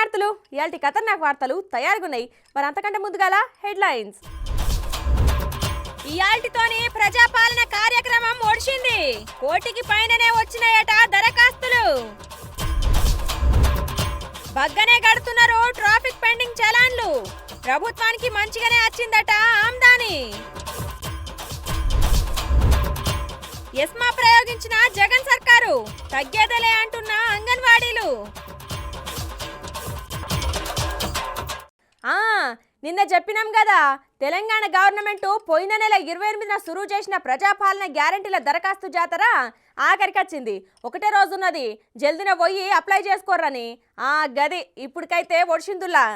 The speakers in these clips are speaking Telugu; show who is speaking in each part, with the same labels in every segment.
Speaker 1: శరణార్థులు ఇయాల్టి ఖతర్నాక్ వార్తలు తయారుగున్నాయి. మరి అంతకంటే ముందుగాల హెడ్లైన్స్. ఇయాల్టితోని ప్రజాపాలన కార్యక్రమం ఒడిచింది. కోటికి పైననే వచ్చినాయట దరఖాస్తులు. బగ్గనే గడుతున్నారు ట్రాఫిక్ పెండింగ్ చలాన్లు. ప్రభుత్వానికి మంచిగానే వచ్చిందట ఆమ్దాని. ఎస్మా ప్రయోగించిన జగన్ సర్కారు తగ్గేదలే అంటున్న అంగన్వాడీలు. నిన్న చెప్పినాం కదా, తెలంగాణ గవర్నమెంట్ పోయిన నెల 28న సురువు చేసిన ప్రజాపాలన గ్యారంటీల దరఖాస్తు జాతర ఆఖరికొచ్చింది. ఒకటే రోజున్నది, జల్దిన పోయి అప్లై చేసుకోర్రని. గది ఇప్పటికైతే ఒడిసిందుల్లా.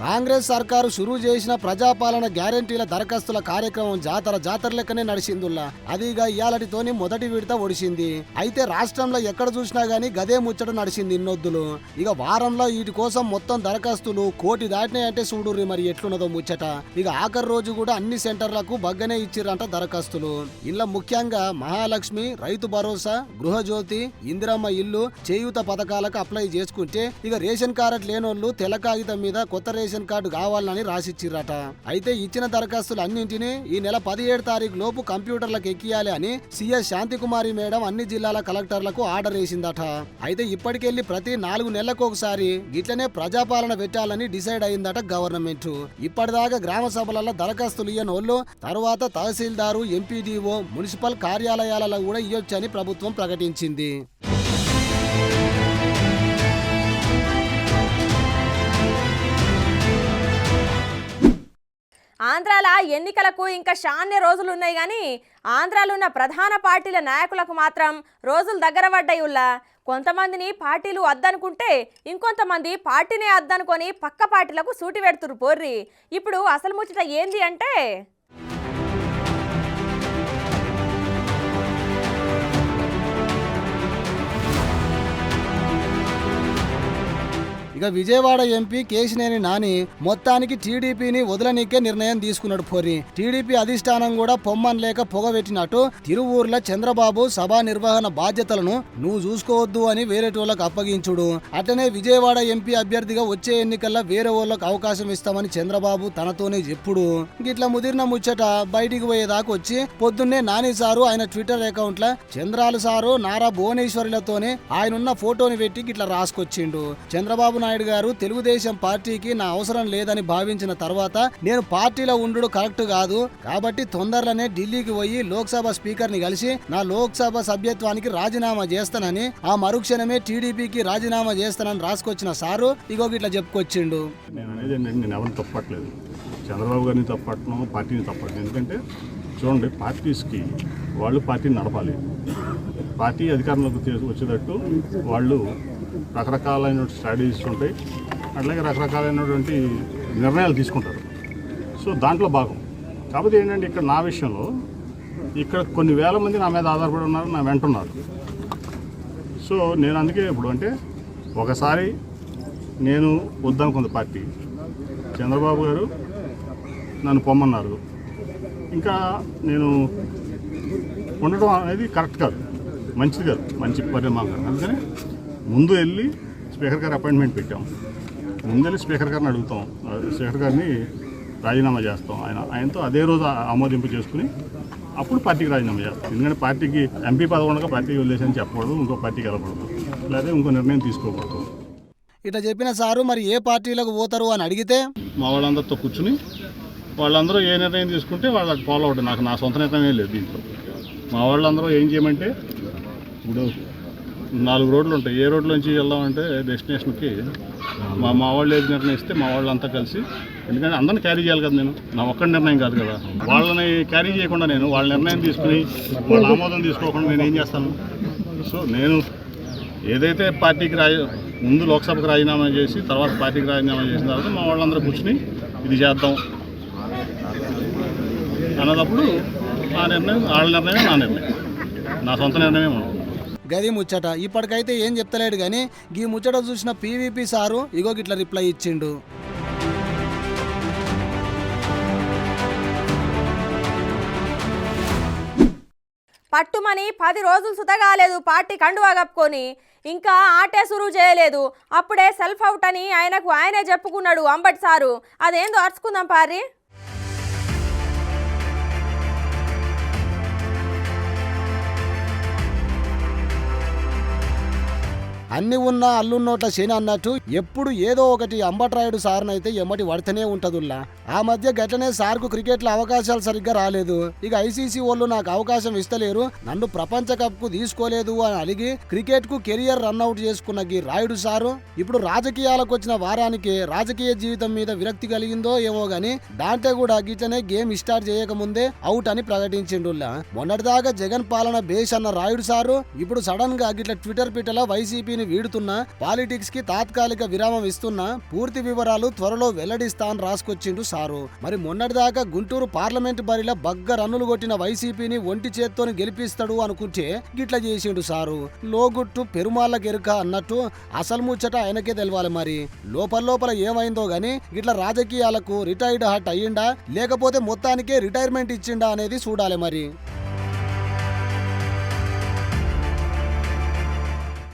Speaker 2: కాంగ్రెస్ సర్కారు షురూ చేసిన ప్రజాపాలన గ్యారంటీల దరఖాస్తుల కార్యక్రమం జాతర లెక్కనే నడిచిందుల్లా. అదిగా ఇయాలటితోని మొదటి విడత ఒడిసింది. అయితే రాష్ట్రంలో ఎక్కడ చూసినా గానీ గదే ముచ్చట నడిచింది ఇన్నొద్దులు. ఇక వారంలో వీటి కోసం మొత్తం దరఖాస్తులు 1 కోటి దాటినాయంటే చూడుర్రి మరి ఎట్లున్నదో ముచ్చట. ఇక ఆఖరి రోజు కూడా అన్ని సెంటర్లకు బగ్గనే ఇచ్చిర్రంట దరఖాస్తులు. ఇలా ముఖ్యంగా మహాలక్ష్మి, రైతు భరోసా, గృహజ్యోతి, ఇందిరమ్మ ఇల్లు, చేయూత పథకాలకు అప్లై చేసుకుంటే ఇక రేషన్ కార్డు లేనోళ్లు తెల్ల కాగితం మీద కొత్త రేషన్ కార్డు కావాలని రాసిచ్చిర్రట. అయితే ఇచ్చిన దరఖాస్తులు అన్నింటినీ ఈ నెల 17 తారీఖు లోపు కంప్యూటర్లకు ఎక్కియాలి అని సిఎస్ శాంతికుమారి మేడం అన్ని జిల్లాల కలెక్టర్లకు ఆర్డర్ వేసిందట. అయితే ఇప్పటికెళ్లి ప్రతి 4 నెలలకు ఒకసారి గిట్లనే ప్రజాపాలన పెట్టాలని డిసైడ్ అయిందట గవర్నమెంట్. ఇప్పటిదాకా గ్రామ సభలలో దరఖాస్తులు ఇయ్యనోళ్ళు తర్వాత తహసీల్దారు, ఎంపీడీఓ, మున్సిపల్ కార్యాలయాలలో కూడా ఇయ్యొచ్చని ప్రభుత్వం ప్రకటించింది.
Speaker 1: ఆంధ్రాల ఎన్నికలకు ఇంకా శాన్య రోజులున్నాయి కానీ ఆంధ్రాలో ఉన్న ప్రధాన పార్టీల నాయకులకు మాత్రం రోజులు దగ్గర పడ్డాయుల్లా. కొంతమందిని పార్టీలు వద్దనుకుంటే ఇంకొంతమంది పార్టీనే వద్దనుకొని పక్క పార్టీలకు సూటి పెడుతురు పోర్రి. ఇప్పుడు అసలు ముచ్చట ఏంది అంటే,
Speaker 2: ఇక విజయవాడ ఎంపీ కేశినేని నాని మొత్తానికి టీడీపీని వదలనీకే నిర్ణయం తీసుకున్నాడు పోరి. టీడీపీ అధిష్టానం కూడా పొమ్మన్ లేక పొగబెట్టినట్టు తిరువూర్ల చంద్రబాబు సభా నిర్వహణ బాధ్యతలను నువ్వు చూసుకోవద్దు అని వేరేటోళ్లకు అప్పగించుడు. అట్లనే విజయవాడ ఎంపీ అభ్యర్థిగా వచ్చే ఎన్నికల్లో వేరే వాళ్ళకు అవకాశం ఇస్తామని చంద్రబాబు తనతోనే చెప్పుడు. గిట్ల ముదిరిన ముచ్చట బయటికి పోయేదాకా వచ్చి పొద్దున్నే నాని సారు ఆయన ట్విట్టర్ అకౌంట్ లో చంద్రాలు సారు నారా భువనేశ్వరిలతోనే ఆయనున్న ఫోటోని పెట్టి గిట్ల రాసుకొచ్చిండు. చంద్రబాబు నాయుడు గారు తెలుగుదేశం పార్టీకి నా అవసరం లేదని భావించిన తర్వాత నేను పార్టీలో ఉండు కరెక్ట్ కాదు కాబట్టి తొందరలోనే ఢిల్లీకి పోయి లోక్సభ స్పీకర్ ని కలిసి నా లోక్సభ సభ్యత్వానికి రాజీనామా చేస్తానని ఆ మరుక్షణమే టీడీపీకి రాజీనామా చేస్తానని రాసుకొచ్చిన సారు ఇగో ఇట్లా చెప్పుకొచ్చిండు.
Speaker 3: నేను ఎవరిని తప్పట్లేదు, చంద్రబాబు గారిని తప్పట్ను, పార్టీని తప్పట్లేదు. ఎందుకంటే చూడండి, పార్టీస్కి వాళ్ళు పార్టీని నడపాలి. పార్టీ అధికారంలోకి వచ్చేటట్టు వాళ్ళు రకరకాలైన స్ట్రాటజీస్ ఉంటాయి, అట్లాగే రకరకాలైనటువంటి నిర్ణయాలు తీసుకుంటారు. సో దాంట్లో భాగం. కాకపోతే ఏంటంటే ఇక్కడ నా విషయంలో ఇక్కడ కొన్ని వేల మంది నా మీద ఆధారపడి ఉన్నారు, నా వెంటున్నారు. సో నేను అందుకే ఇప్పుడు అంటే ఒకసారి నేను వద్దనుకుంది పార్టీ, చంద్రబాబు గారు నన్ను పొమ్మన్నారు, ఇంకా నేను ఉండడం అనేది కరెక్ట్ కాదు, మంచిది కాదు, మంచి పరిణామం కాదు. అందుకని ముందు వెళ్ళి స్పీకర్ గారి అపాయింట్మెంట్ పెట్టాం. ముందు వెళ్ళి స్పీకర్ గారిని అడుగుతాం, స్పీకర్ గారిని రాజీనామా చేస్తాం. ఆయనతో అదే రోజు ఆమోదింపు చేసుకుని అప్పుడు పార్టీకి రాజీనామా చేస్తాం. ఎందుకంటే పార్టీకి ఎంపీ పదవి ఉండగా పార్టీకి వదిలేసని చెప్పకూడదు, ఇంకో పార్టీకి వెళ్ళకూడదు, లేదా ఇంకో నిర్ణయం తీసుకోకూడదు.
Speaker 2: ఇట్లా చెప్పిన సారు మరి ఏ పార్టీలకు పోతారు అని అడిగితే
Speaker 3: మా వాళ్ళందరితో కూర్చుని వాళ్ళందరూ ఏ నిర్ణయం తీసుకుంటే వాళ్ళకి ఫాలో అవుతుంది. నాకు నా సొంత నిర్ణయం లేదు దీంట్లో. మా వాళ్ళందరూ ఏం చేయమంటే ఇప్పుడు 4 రోడ్లు ఉంటాయి, ఏ రోడ్లోంచి వెళ్దామంటే డెస్టినేషన్కి మా వాళ్ళు ఏది నిర్ణయిస్తే మా వాళ్ళంతా కలిసి, ఎందుకంటే అందరిని క్యారీ చేయాలి కదా, నేను నా ఒక్క నిర్ణయం కాదు కదా, వాళ్ళని క్యారీ చేయకుండా నేను వాళ్ళ నిర్ణయం తీసుకుని వాళ్ళ ఆమోదం తీసుకోకుండా నేను ఏం చేస్తాను. సో నేను ఏదైతే పార్టీకి ముందు లోక్సభకు రాజీనామా చేసి తర్వాత పార్టీకి రాజీనామా చేసిన తర్వాత మా వాళ్ళందరూ కూర్చుని ఇది చేద్దాం అన్నదప్పుడు ఆ నిర్ణయం వాళ్ళ నిర్ణయమే నా నిర్ణయం, నా సొంత నిర్ణయమే ఉండదు.
Speaker 2: గది ముచ్చట. ఇప్పటికైతే ఏం చెప్తలేడు కానీ ఈ ముచ్చట చూసిన పీవీపీ సారు ఇగో గిట్ల రిప్లై ఇచ్చిండు.
Speaker 1: పట్టుమని 10 రోజులు సుతగాలేదు పార్టీ కండువా కప్పుకొని ఇంకా ఆటే సురువు చేయలేదు. అప్పుడే సెల్ఫ్ అవుట్ అని ఆయనకు ఆయనే చెప్పుకున్నాడు అంబటి సారు. అదేందో అర్చుకుందాం పారి.
Speaker 2: అన్ని ఉన్న అల్లున్నోట్ల శని అన్నట్టు ఎప్పుడు ఏదో ఒకటి అంబట్రాయుడు సార్నైతే ఎమ్మటి పడుతూనే ఉంటదుల్లా. ఆ మధ్య గట్లనే సార్కు క్రికెట్లో అవకాశాలు సరిగ్గా రాలేదు. ఇక ఐసీసీ వాళ్ళు నాకు అవకాశం ఇస్తలేరు, నన్ను ప్రపంచ కప్ కు తీసుకోలేదు అని అలిగి క్రికెట్ కు కెరియర్ రన్అట్ చేసుకున్న గీ రాయుడు సారు ఇప్పుడు రాజకీయాలకు వచ్చిన వారానికి రాజకీయ జీవితం మీద విరక్తి కలిగిందో ఏమో గాని దాంట్లో కూడా గిట్లనే గేమ్ స్టార్ట్ చేయకముందే అవుట్ అని ప్రకటించిండుల్లా. మొన్నటిదాకా జగన్ పాలన బేస్ అన్న రాయుడు సారు ఇప్పుడు సడన్ గా గిట్ల ట్విట్టర్ పిటల వైసీపీని వీడుతున్నా, పాలిటిక్స్ కి తాత్కాలిక విరామం ఇస్తున్నా, పూర్తి వివరాలు త్వరలో వెల్లడిస్తా అని రాసుకొచ్చిండు సారు. మరి మొన్నటిదాకా గుంటూరు పార్లమెంట్ బరిలో బగ్గ రన్నులు కొట్టిన వైసీపీని ఒంటి చేత్తోని గెలిపిస్తాడు అనుకుంటే గిట్ల చేసిండు సారు. లోగుట్టు పెరుమాళ్ళకెరుక అన్నట్టు అసలు ముచ్చట ఆయనకే తెలవాలి. మరి లోపల ఏమైందో గాని గిట్ల రాజకీయాలకు రిటైర్డ్ హార్ట్ అయ్యిండా లేకపోతే మొత్తానికే రిటైర్మెంట్ ఇచ్చిండా అనేది చూడాలి. మరి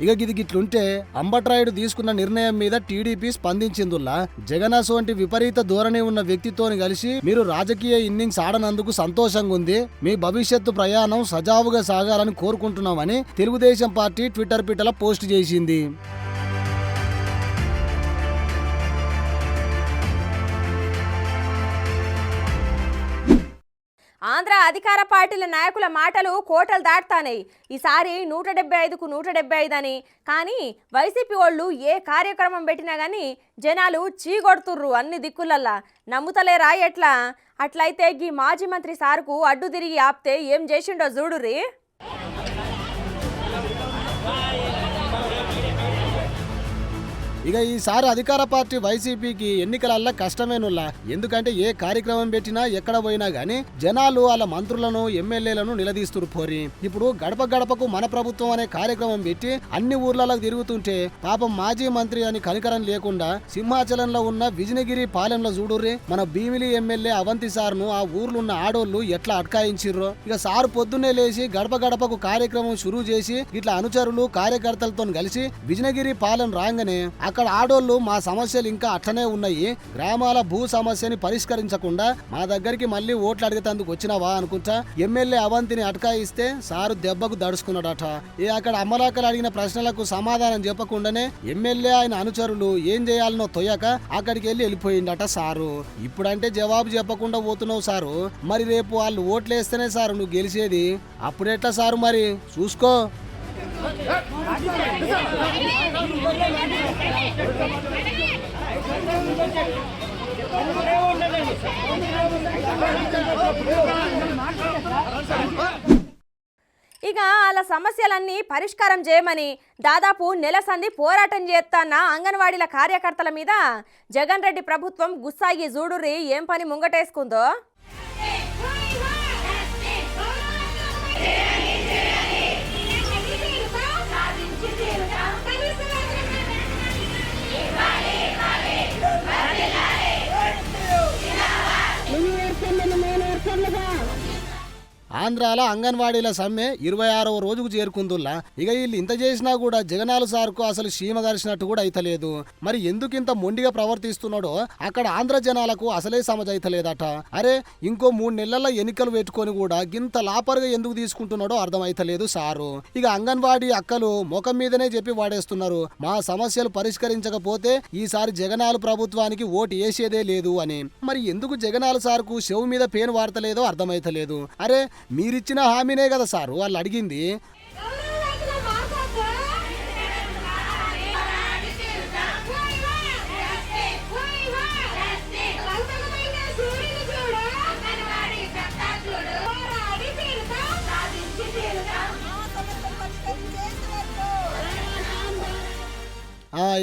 Speaker 2: ఇక గిట్లుంటే అంబట్రాయుడు తీసుకున్న నిర్ణయం మీద టీడీపీ స్పందించిందుల్లా. జగనాస్ వంటి విపరీత ధోరణి ఉన్న వ్యక్తితోని కలిసి మీరు రాజకీయ ఇన్నింగ్స్ ఆడనందుకు సంతోషంగా ఉంది, మీ భవిష్యత్తు ప్రయాణం సజావుగా సాగాలని కోరుకుంటున్నామని తెలుగుదేశం పార్టీ ట్విట్టర్ పిటల పోస్ట్ చేసింది.
Speaker 1: ఆంధ్ర అధికార పార్టీల నాయకుల మాటలు కోటలు దాటుతాయి. ఈసారి 175కు 175 అని. కానీ వైసీపీ వాళ్ళు ఏ కార్యక్రమం పెట్టినా కానీ జనాలు చీగొడుతుర్రు అన్ని దిక్కులల్లా. నమ్ముతలేరా ఎట్లా? అట్లయితే ఈ మాజీ మంత్రి సార్కు అడ్డు తిరిగి ఆపితే ఏం చేసిండో చూడుర్రి.
Speaker 2: ఇక ఈసారి అధికార పార్టీ వైసీపీకి ఎన్నికలల్లా కష్టమేనుల్లా. ఎందుకంటే ఏ కార్యక్రమం పెట్టినా ఎక్కడ పోయినా గానీ జనాలు వాళ్ళ మంత్రులను ఎమ్మెల్యేలను నిలదీస్తురు పోరి. ఇప్పుడు గడప గడపకు మన ప్రభుత్వం అనే కార్యక్రమం పెట్టి అన్ని ఊర్లలో తిరుగుతుంటే పాపం మాజీ మంత్రి అని కనికరం లేకుండా సింహాచలంలో ఉన్న విజయగిరి పాలెంలో చూడుర్రి మన భీమిలి ఎమ్మెల్యే అవంతి సార్ను ఆ ఊర్లున్న ఆడోళ్లు ఎట్లా అటకాయించిర్రో. ఇక సారు పొద్దున్నే లేచి గడప గడపకు కార్యక్రమం షురూ చేసి ఇట్లా అనుచరులు కార్యకర్తలతో కలిసి విజయగిరి పాలెం రాగానే అక్కడ ఆడోళ్లు మా సమస్యలు ఇంకా అట్లనే ఉన్నాయి, గ్రామాల భూ సమస్యని పరిష్కరించకుండా మా దగ్గరికి మళ్ళీ ఓట్లు అడిగేందుకు వచ్చినావా అనుకుంటా ఎమ్మెల్యే అవంతిని అటకాయిస్తే సారు దెబ్బకు దడుచుకున్నాడట. అక్కడ అమలాకలు అడిగిన ప్రశ్నలకు సమాధానం చెప్పకుండానే ఎమ్మెల్యే ఆయన అనుచరులు ఏం చేయాలనో తొయ్యక అక్కడికి వెళ్ళిపోయిండట సారు. ఇప్పుడంటే జవాబు చెప్పకుండా పోతున్నావు సారు, మరి రేపు వాళ్ళు ఓట్లేస్తేనే సారు నువ్వు గెలిచేది, అప్పుడెట్లా సారు మరి చూసుకో.
Speaker 1: ఇక వాళ్ళ సమస్యలన్నీ పరిష్కారం చేయమని దాదాపు నెల సంది పోరాటం చేస్తాన్న అంగన్వాడీల కార్యకర్తల మీద జగన్ రెడ్డి ప్రభుత్వం గుస్సాగి చూడుర్రి ఏం పని ముంగటేసుకుందో.
Speaker 2: ఆంధ్రాల అంగన్వాడీల సమ్మె 26వ రోజుకు చేరుకుందుల్లా. ఇక వీళ్ళు ఇంత చేసినా కూడా జగనాల సార్కు అసలు సీమ గరిచినట్టు కూడా అయితలేదు. మరి ఎందుకు ఇంత మొండిగా ప్రవర్తిస్తున్నాడో అక్కడ ఆంధ్ర జనాలకు అసలే సమజైతలేదట. అరే ఇంకో 3 నెలల ఎన్నికలు పెట్టుకొని కూడా గింత లాపరుగా ఎందుకు తీసుకుంటున్నాడో అర్థమైతలేదు సారు. ఇక అంగన్వాడీ అక్కలు ముఖం మీదనే చెప్పి వాడేస్తున్నారు, మా సమస్యలు పరిష్కరించకపోతే ఈసారి జగనాల ప్రభుత్వానికి ఓటు వేసేదే లేదు అని. మరి ఎందుకు జగనాల సార్కు చెవు మీద పేను వాడతలేదో అర్థమైతలేదు. అరే మీరిచ్చిన హామీనే కదా సారు వాళ్ళు అడిగింది.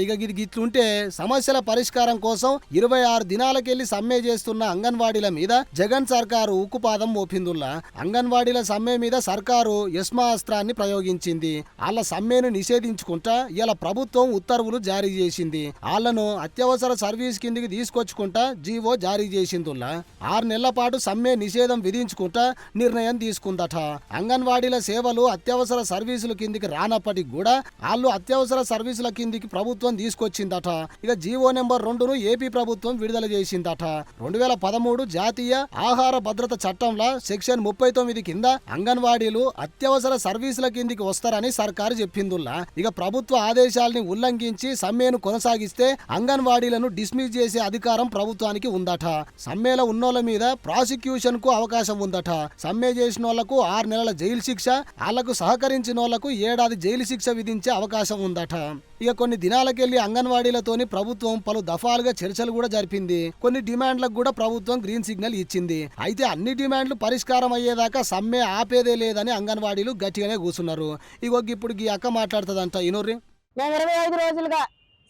Speaker 2: ఇక ఇది గిట్లుంటే సమస్యల పరిష్కారం కోసం 26 దినాలకెళ్లి సమ్మె చేస్తున్న అంగన్వాడీల మీద జగన్ సర్కారు ఉక్కుపాదం మోపిందుల్లా. అంగన్వాడీల సమ్మె మీద సర్కారు యస్మా అస్త్రాన్ని ప్రయోగించింది. వాళ్ళ సమ్మెను నిషేధించుకుంటా ఇలా ప్రభుత్వం ఉత్తర్వులు జారీ చేసింది. వాళ్లను అత్యవసర సర్వీస్ కిందికి తీసుకొచ్చుకుంటా జీవో జారీ చేసిందుల్లా. 6 నెలల పాటు సమ్మె నిషేధం విధించుకుంటా నిర్ణయం తీసుకుందట. అంగన్వాడీల సేవలు అత్యవసర సర్వీసుల కిందికి రానప్పటికి కూడా వాళ్ళు అత్యవసర సర్వీసుల కిందికి ప్రభుత్వం తీసుకొచ్చిందట. ఇక జీవో నెంబర్ 2ను ఏపీ ప్రభుత్వం విడుదల చేసిందట. 2013 జాతీయ ఆహార భద్రత చట్టంలో సెక్షన్ 39 కింద అంగన్వాడీలు అత్యవసర సర్వీసుల కిందికి వస్తారని సర్కారు చెప్పిందుల్లా. ఇక ప్రభుత్వ ఆదేశాలని ఉల్లంఘించి సమ్మెను కొనసాగిస్తే అంగన్వాడీలను డిస్మిస్ చేసే అధికారం ప్రభుత్వానికి ఉందట. సమ్మెలో ఉన్నోళ్ల మీద ప్రాసిక్యూషన్ కు అవకాశం ఉందట. సమ్మె చేసిన వాళ్లకు 6 నెలల జైలు శిక్ష, వాళ్లకు సహకరించిన వాళ్లకు 1 ఏడాది జైలు శిక్ష విధించే అవకాశం ఉందట. ఇక కొన్ని దినాలకెళ్లి అంగన్వాడీలతోని ప్రభుత్వం పలు దఫాలుగా చర్చలు కూడా జరిపింది. కొన్ని డిమాండ్లకు కూడా ప్రభుత్వం గ్రీన్ సిగ్నల్ ఇచ్చింది. అయితే అన్ని డిమాండ్లు పరిష్కారం అయ్యేదాకా సమ్మె ఆపేదే లేదని అంగన్వాడీలు గట్టిగానే కూర్చున్నారు. ఇగో ఇప్పుడు ఈ అక్క మాట్లాడుతుందంట. ఇనోర్రి,
Speaker 4: మేము 25 రోజులుగా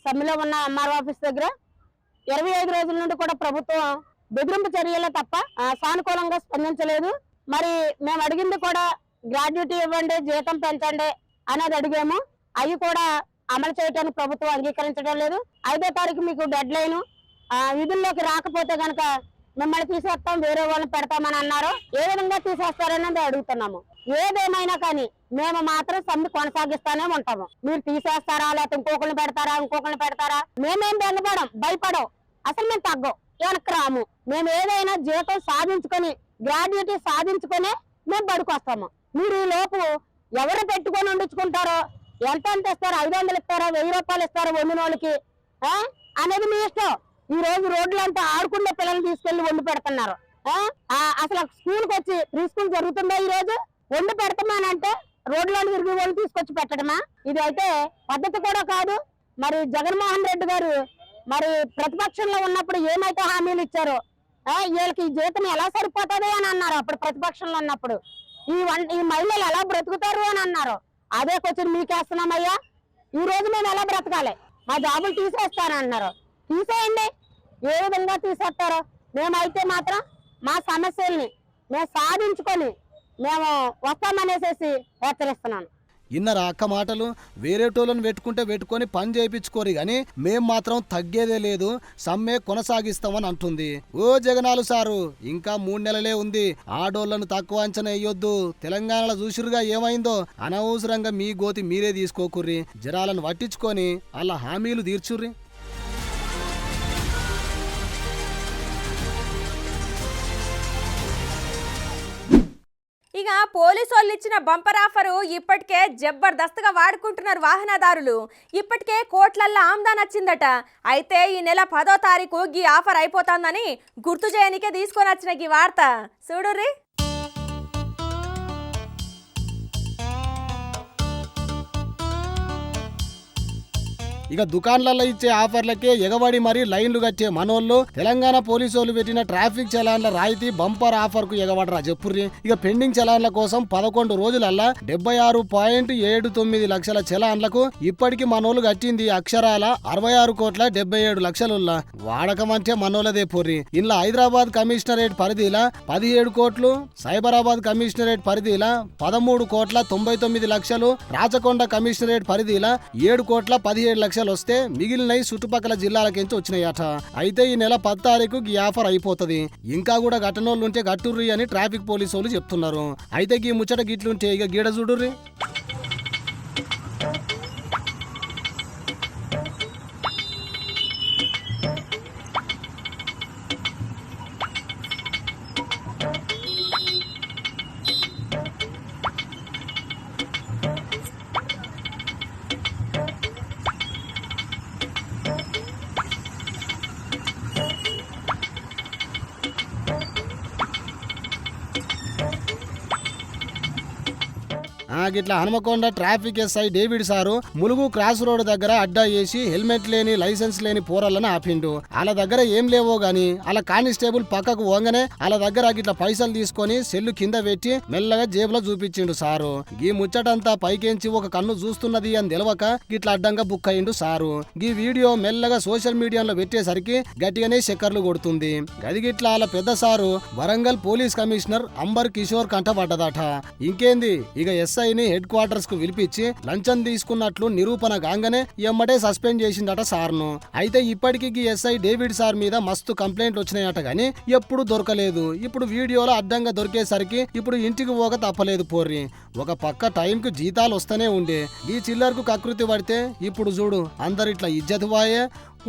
Speaker 4: సమ్మెలో ఉన్న ఎంఆర్ఓ ఆఫీస్ దగ్గర 25 రోజుల నుండి కూడా ప్రభుత్వం బెదిరింపు చర్యలే తప్ప సానుకూలంగా స్పందించలేదు. మరి మేము అడిగింది కూడా గ్రాడ్యుటీ ఇవ్వండి, జీతం పెంచండి అనేది అడిగాము. అవి కూడా అమలు చేయడానికి ప్రభుత్వం అంగీకరించడం లేదు. 5వ తారీఖు మీకు డెడ్ లైన్, విధుల్లోకి రాకపోతే గనక మిమ్మల్ని తీసేస్తాం, వేరే వాళ్ళని పెడతామని అన్నారు. ఏ విధంగా తీసేస్తారనేది అడుగుతున్నాము. ఏదేమైనా కానీ మేము మాత్రం సమ్మె కొనసాగిస్తానే ఉంటాము. మీరు తీసేస్తారా, లేకపోతే ఇంకొకరిని పెడతారా మేమేం భయపడం, అసలు మేము తగ్గం, వెనక్కి రాము. మేము ఏదైనా జీతం సాధించుకొని గ్రాడ్యుటీ సాధించుకొని మేము బడికొస్తాము. మీరు ఈ లోపు ఎవరు పెట్టుకొని వండించుకుంటారో, ఎంత ఇస్తారో, 500 ఇస్తారో, 1000 రూపాయలు ఇస్తారో వండిన వాళ్ళకి అనేది మీ ఇష్టం. ఈ రోజు రోడ్లంతా ఆడుకునే పిల్లల్ని తీసుకెళ్లి వండి పెడుతున్నారు. అసలు స్కూల్కి వచ్చి ప్రీ స్కూల్ జరుగుతుందా ఈ రోజు? వండి పెడతామనంటే రోడ్లో తిరిగి వాళ్ళు తీసుకొచ్చి పెట్టడమా? ఇది అయితే పద్ధతి కూడా కాదు. మరి జగన్మోహన్ రెడ్డి గారు మరి ప్రతిపక్షంలో ఉన్నప్పుడు ఏమైతే హామీలు ఇచ్చారో, వీళ్ళకి ఈ జీతం ఎలా సరిపోతుంది అని అన్నారు. అప్పుడు ప్రతిపక్షంలో ఉన్నప్పుడు ఈ మహిళలు ఎలా బ్రతుకుతారు అని అన్నారు. అదే క్వశ్చన్ మీకేస్తున్నామయ్యా. ఈ రోజు మేము ఎలా బ్రతకాలి? మా జాబులు తీసేస్తానన్నారు. తీసేయండి, ఏ విధంగా తీసేస్తారో. మేమైతే మాత్రం మా సమస్యల్ని మేము సాధించుకొని మేము వస్తామనేసేసి హెచ్చరిస్తున్నాను.
Speaker 2: ఇన్నరా అక్క మాటలు? వేరేటోళ్ళని పెట్టుకొని పని చేయించుకోరు గాని మేం మాత్రం తగ్గేదే లేదు, సమ్మె కొనసాగిస్తామని అంటుంది. ఓ జగనాలు సారు, ఇంకా 3 నెలలే ఉంది. ఆడోళ్లను తక్కువ అంచనా వేయొద్దు. తెలంగాణలో చూసిరుగా ఏమైందో. అనవసరంగా మీ గోతి మీరే తీసుకోకుర్రి. జనాలను పట్టించుకొని అలా హామీలు తీర్చుర్రి.
Speaker 1: ఇక పోలీసు వాళ్ళు ఇచ్చిన బంపర్ ఆఫరు ఇప్పటికే జబర్దస్త్గా వాడుకుంటున్నారు వాహనదారులు. ఇప్పటికే కోట్లల్లో ఆమ్దాన్ వచ్చిందట. అయితే ఈ నెల 10వ తారీఖు ఈ ఆఫర్ అయిపోతుందని గుర్తు చేయనికే తీసుకొని వచ్చిన ఈ వార్త చూడుర్రి.
Speaker 2: ఇక దుకాన్లలో ఇచ్చే ఆఫర్లకే ఎగబడి మరీ లైన్లు కట్టే మనోళ్ళు తెలంగాణ పోలీసులు పెట్టిన ట్రాఫిక్ చలాన్ల రాయితీ బంపర్ ఆఫర్ కు ఎగబడరా చెప్పుర్రి. ఇక పెండింగ్ చలాన్ల కోసం 11 రోజులల్లా 76.79 లక్షల చలాన్లకు ఇప్పటికి మనోళ్ళు కట్టింది అక్షరాల 66,77,00,000. వాడకం అంటే మనోళ్ళదే పొర్రి. ఇంట్లో హైదరాబాద్ కమిషనరేట్ పరిధిలా 17 కోట్లు, సైబరాబాద్ కమిషనరేట్ పరిధిలా 13,99,00,000, రాచకొండ కమిషనరేట్ పరిధిలా 7,17,00,000 వస్తే మిగిలినవి చుట్టుపక్కల జిల్లాలకించి వచ్చినాయట. అయితే ఈ నెల 10 తారీఖు ఈ ఆఫర్ అయిపోతుంది. ఇంకా కూడా గట్టనోళ్ళుంటే గట్టుర్రి అని ట్రాఫిక్ పోలీసు వాళ్ళు చెప్తున్నారు. అయితే ఈ ముచ్చట గిట్లుంటే ఇక గీడ చూడుర్రి. నాకు ఇట్లా Hanumakonda traffic SI David sir Mulugu cross road దగ్గర అడ్డా వేసి హెల్మెట్ లేని లైసెన్స్ లేని పోరలను ఆపిండు. వాళ్ళ దగ్గర ఏం లేవో గాని అలా కానిస్టేబుల్ పక్కకు పోగానే వాళ్ళ దగ్గర ఇట్లా పైసలు తీసుకొని సెల్లు కింద పెట్టి మెల్లగా జేబులో చూపించిండు సారు. గీ ముచ్చటంతా పైకెంచి ఒక కన్ను చూస్తున్నది అని తెలవక గిట్లా అడ్డంగా బుక్ అయిండు సారు. గీ వీడియో మెల్లగా సోషల్ మీడియాలో పెట్టేసరికి గట్టిగానే చక్కర్లు కొడుతుంది. గదిగిట్లా వాళ్ళ పెద్ద సారు వరంగల్ పోలీస్ కమిషనర్ అంబర్ కిషోర్ కంటపడ్డదట. ఇంకేంది ఇక ఎస్ఐని హెడ్ క్వార్టర్స్ కు పిలిపించి లంచం తీసుకున్నట్లు నిరూపణ కాగానే ఎమ్మటే సస్పెండ్ చేసిండట సార్ను. అయితే ఇప్పటికీ ఈ ఎస్ఐ డేవిడ్ సార్ మీద మస్తు కంప్లైంట్లు వచ్చినాయట గానీ ఎప్పుడు దొరకలేదు. ఇప్పుడు వీడియోలో అడ్డంగా దొరికేసరికి ఇప్పుడు ఇంటికి పోక తప్పలేదు పోర్రి. ఒక పక్క టైంకు జీతాలు వస్తూనే ఉండే ఈ చిల్లర్కు కకృతి పడితే ఇప్పుడు చూడు అందరిట్లా ఇజ్జత్ పాయే,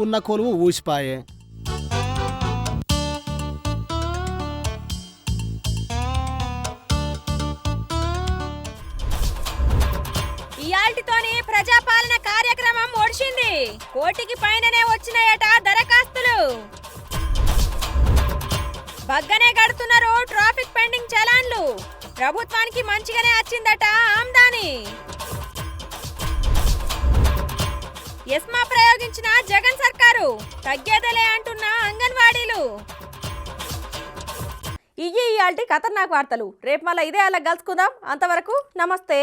Speaker 2: ఉన్న కొలువు ఊసిపాయే.
Speaker 1: ఇయాల్టితోని ప్రజాపాలన కార్యక్రమం ఒడిచింది. కోటికి పైననే వచ్చినాయట దరఖాస్తులు. బగ్గనే గడుతున్నారు ట్రాఫిక్ పెండింగ్ చలాన్లు. ప్రభుత్వానికి మంచిగానే వచ్చిందట ఆమ్దాని. ఎస్మా ప్రయోగించిన జగన్ సర్కారు తగ్గేదలే అంటున్న అంగన్వాడీలు. ఇయ్యి ఇయాల్టి ఖతర్నాక్ వార్తలు. రేపు మళ్ళీ ఇదే అలా కలుసుకుందాం. అంతవరకు నమస్తే.